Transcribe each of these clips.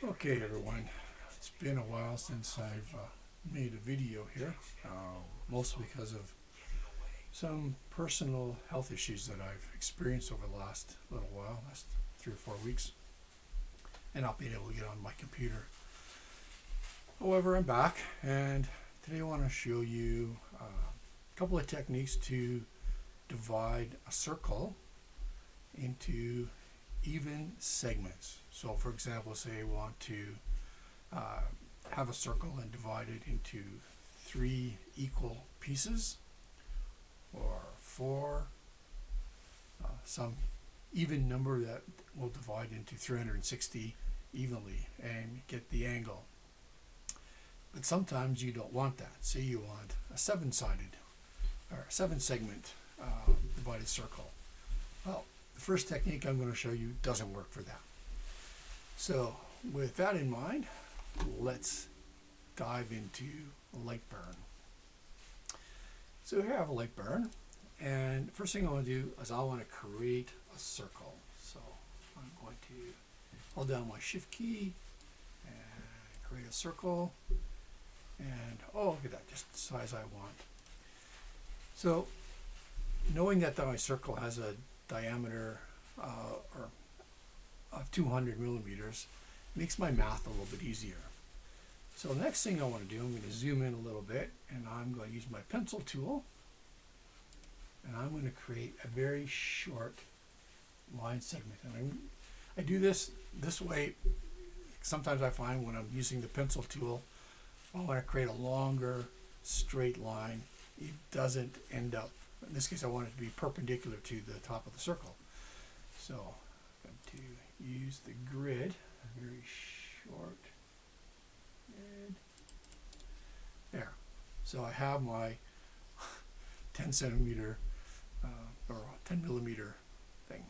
Okay, everyone. It's been a while since I've made a video here, mostly because of some personal health issues that I've experienced over the last little while, last 3 or 4 weeks, and not being able to get on my computer. However, I'm back, and today I want to show you a couple of techniques to divide a circle into even segments. So, for example, say I want to have a circle and divide it into 3 equal pieces, or 4, some even number that will divide into 360 evenly and get the angle. But sometimes you don't want that. Say you want a 7-sided or a 7-segment divided circle. Well, the first technique I'm going to show you doesn't work for that. So with that in mind, let's dive into LightBurn. So here I have a LightBurn, and the first thing I want to do is I want to create a circle. So I'm going to hold down my Shift key and create a circle. And oh, look at that, just the size I want. So knowing that my circle has a diameter of 200 millimeters makes my math a little bit easier. So the next thing I want to do, I'm going to zoom in a little bit, and I'm going to use my pencil tool, and I'm going to create a very short line segment. And I do this way. Sometimes I find when I'm using the pencil tool, I want to create a longer straight line. It doesn't end up, in this case I want it to be perpendicular to the top of the circle. So I'm going to use the grid, a very short grid. There. So I have my 10 centimeter or 10 millimeter thing.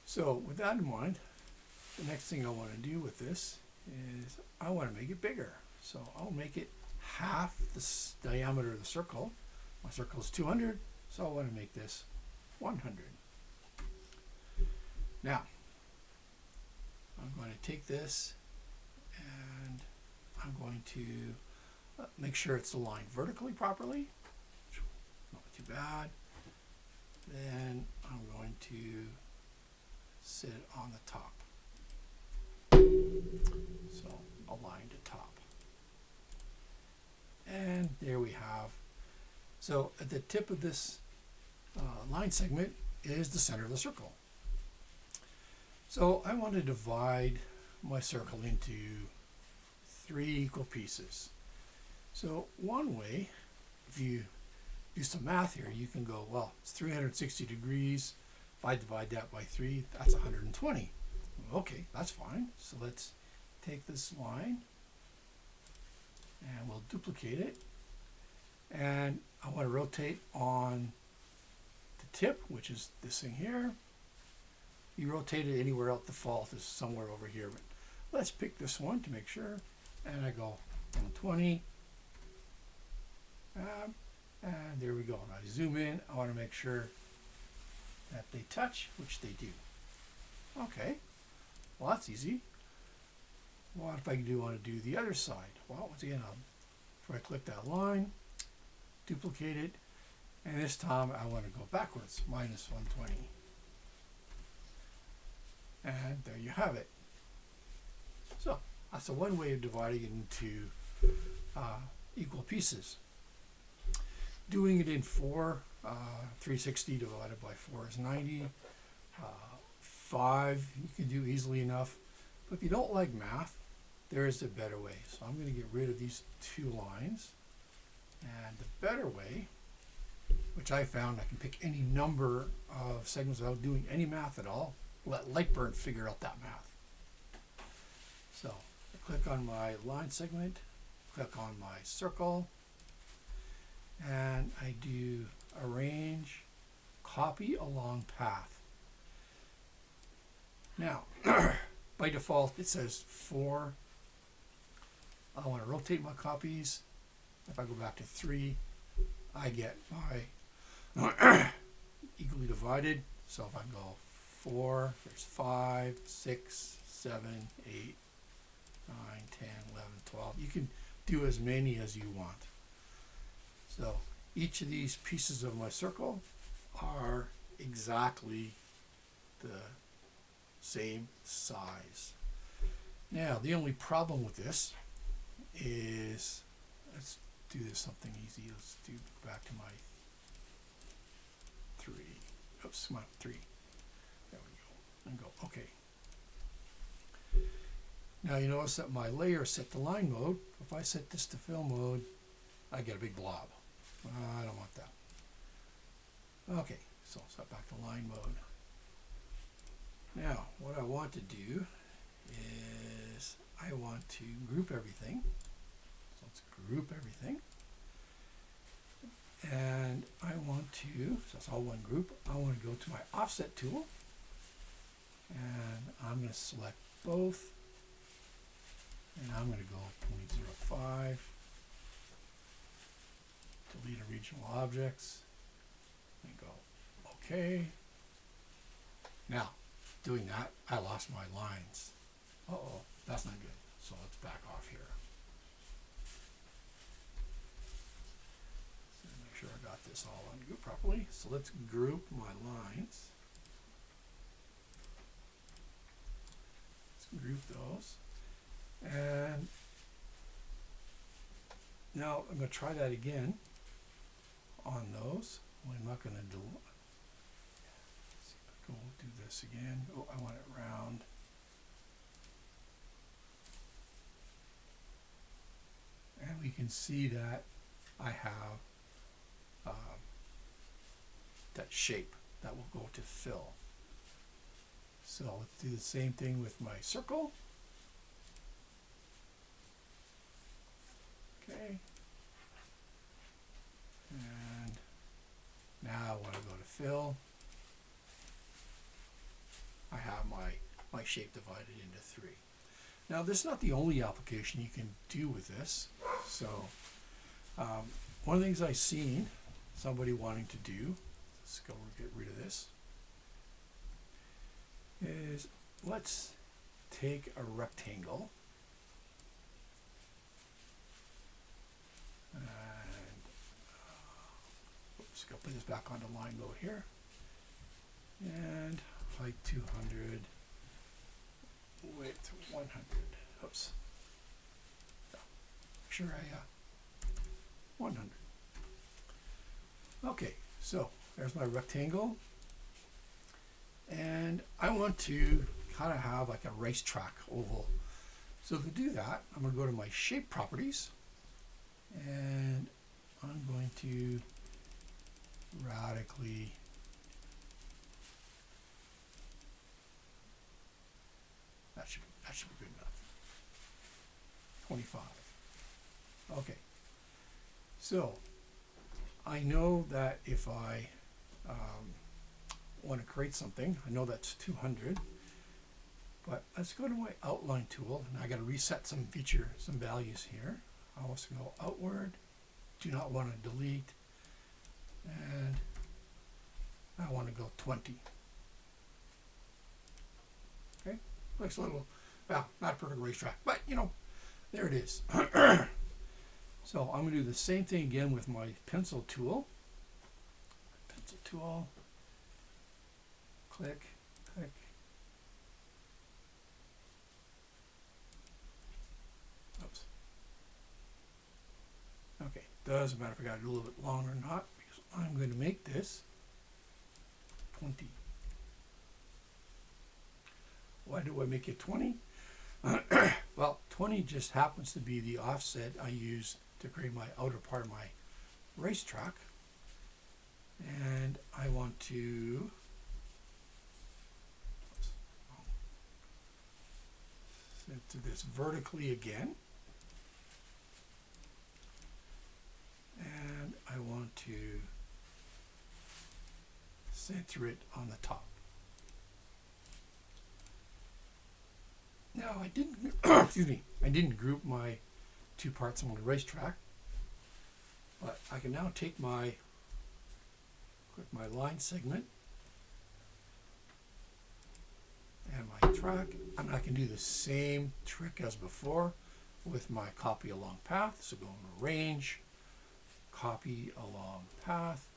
So with that in mind, the next thing I want to do with this is I want to make it bigger. So I'll make it half the diameter of the circle. My circle is 200, so I want to make this 100. Now, I'm going to take this and I'm going to make sure it's aligned vertically properly. Not too bad. Then I'm going to sit it on the top. So aligned to top. And there we have. So at the tip of this line segment is the center of the circle. So I want to divide my circle into 3 equal pieces. So one way, if you do some math here, you can go, well, it's 360 degrees. If I divide that by 3, that's 120. Okay, that's fine. So let's take this line and we'll duplicate it. And I want to rotate on the tip, which is this thing here. You rotate it anywhere else, the default is somewhere over here, but let's pick this one to make sure. And I go 120. And there we go. And I zoom in. I want to make sure that they touch, which they do. Okay. Well, that's easy. What if I want to do the other side? Well, once again, if I click that line, duplicate it, and this time I want to go backwards, minus 120. And there you have it. So that's one way of dividing it into equal pieces. Doing it in 4, 360 divided by 4 is 90. 5 you can do easily enough. But if you don't like math, there is a better way. So I'm going to get rid of these 2 lines. And the better way, which I found I can pick any number of segments without doing any math at all. Let LightBurn figure out that math. So I click on my line segment, click on my circle, and I do arrange, copy along path. Now, by default, it says 4. I want to rotate my copies. If I go back to 3, I get my equally divided. So if I go 4, there's 5, 6, 7, 8, 9, 10, 11, 12. You can do as many as you want. So each of these pieces of my circle are exactly the same size. Now, the only problem with this is, let's do this something easy. Let's do back to my 3. Oops, come on, 3. There we go. And go, okay. Now you notice that my layer is set to line mode. If I set this to fill mode, I get a big blob. I don't want that. Okay, so set back to line mode. Now, what I want to do is I want to group everything. So let's group everything. And I want to, so that's all one group, I want to go to my offset tool. And I'm going to select both. And I'm going to go 0.05. Delete original objects. And go, okay. Now, doing that, I lost my lines. Uh-oh, that's not good. So let's back off here. So make sure I got this all ungrouped properly. So let's group my lines. Let's group those. And now I'm going to try that again on those. I'm not going to do. We'll do this again. Oh, I want it round. And we can see that I have that shape that will go to fill. So let's do the same thing with my circle. Okay. And now when I go to fill, I have my shape divided into 3. Now this is not the only application you can do with this. So one of the things I've seen somebody wanting to do, let's go get rid of this, is let's take a rectangle and oops, go put this back onto line mode here, and height 200, width 100. Oops. Make sure I 100. Okay, so there's my rectangle, and I want to kind of have like a racetrack oval. So to do that, I'm going to go to my shape properties, and I'm going to radically that should be good enough. 25. Okay. So I know that if I want to create something, I know that's 200. But let's go to my outline tool, and I got to reset some values here. I also go outward. Do not want to delete, and I want to go 20. Okay, looks a little, well, not a perfect racetrack, but you know, there it is. So I'm going to do the same thing again with my pencil tool. Pencil tool. Click, click. Oops. Okay, doesn't matter if I got it a little bit longer or not, because I'm going to make this 20. Why do I make it 20? Well, 20 just happens to be the offset I use to create my outer part of my racetrack. And I want to set to this vertically again. And I want to center it on the top. Now I didn't, excuse me, I didn't group my two parts on the racetrack, but I can now take my, click my line segment and my track, And I can do the same trick as before with my copy along path. So go into range, copy along path.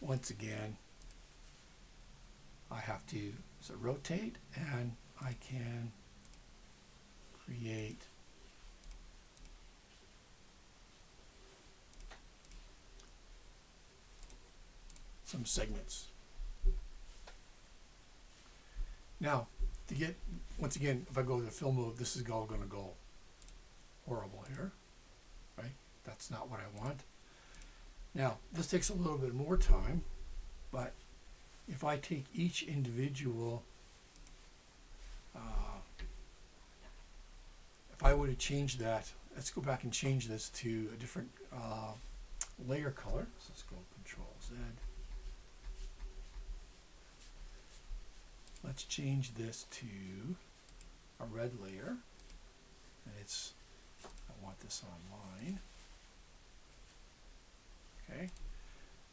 Once again, I have to rotate, and I can create some segments. Now, to get, once again, if I go to the fill mode, this is all going to go horrible here, right? That's not what I want. Now, this takes a little bit more time, but if I take each individual, if I were to change that, let's go back and change this to a different layer color. So let's go Control Z. Let's change this to a red layer. And it's, I want this online. Okay.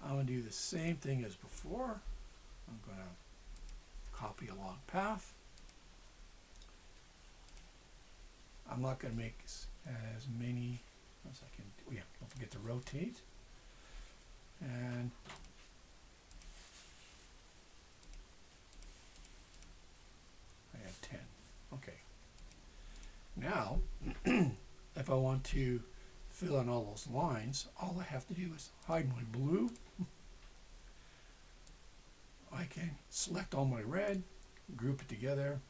I'm going to do the same thing as before. I'm going to copy along path. I'm not going to make as many as I can. Oh yeah, don't forget to rotate. And I have 10. Okay. Now, if I want to fill in all those lines, all I have to do is hide my blue. I can select all my red, group it together,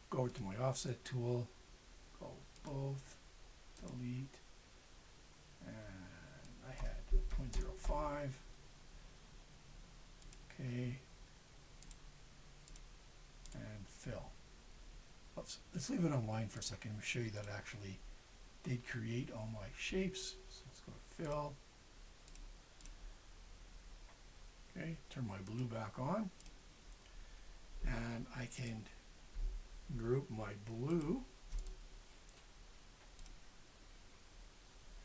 go over to my offset tool, go both, delete, and I had 0.05. Okay, and fill. Let's leave it online for a second and show you that I actually did create all my shapes. So let's go to fill. Okay, turn my blue back on, and I can group my blue,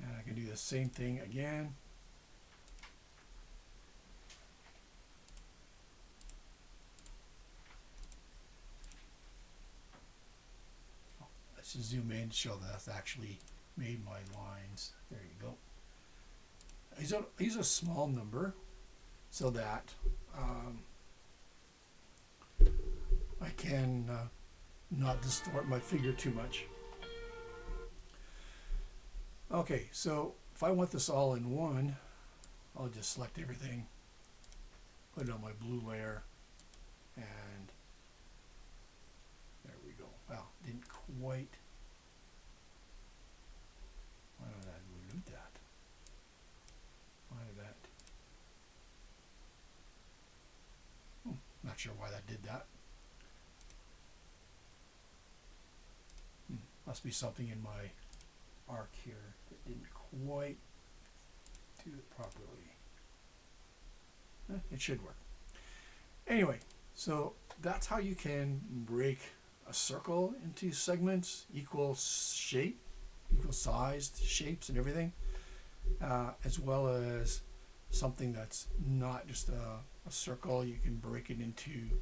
and I can do the same thing again. Let's just zoom in to show that that's actually made my lines. There you go. These are a small number, so that I can not distort my figure too much. Okay, so if I want this all in one, I'll just select everything, put it on my blue layer, and there we go. Wow, didn't quite. Why did I remove that? Why did that? Not sure why that did that. Must be something in my arc here that didn't quite do it properly. It should work. Anyway, so that's how you can break a circle into segments, equal shape, equal sized shapes and everything, as well as something that's not just a circle. You can break it into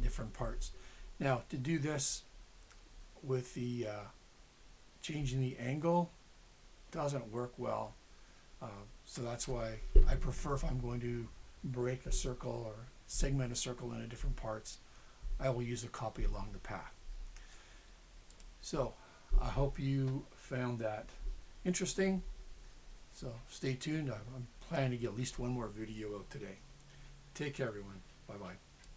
different parts. Now, to do this with the changing the angle doesn't work well, so that's why I prefer, if I'm going to break a circle or segment a circle into different parts, I will use a copy along the path. So I hope you found that interesting. So stay tuned. I'm planning to get at least one more video out today. Take care, everyone. Bye-bye.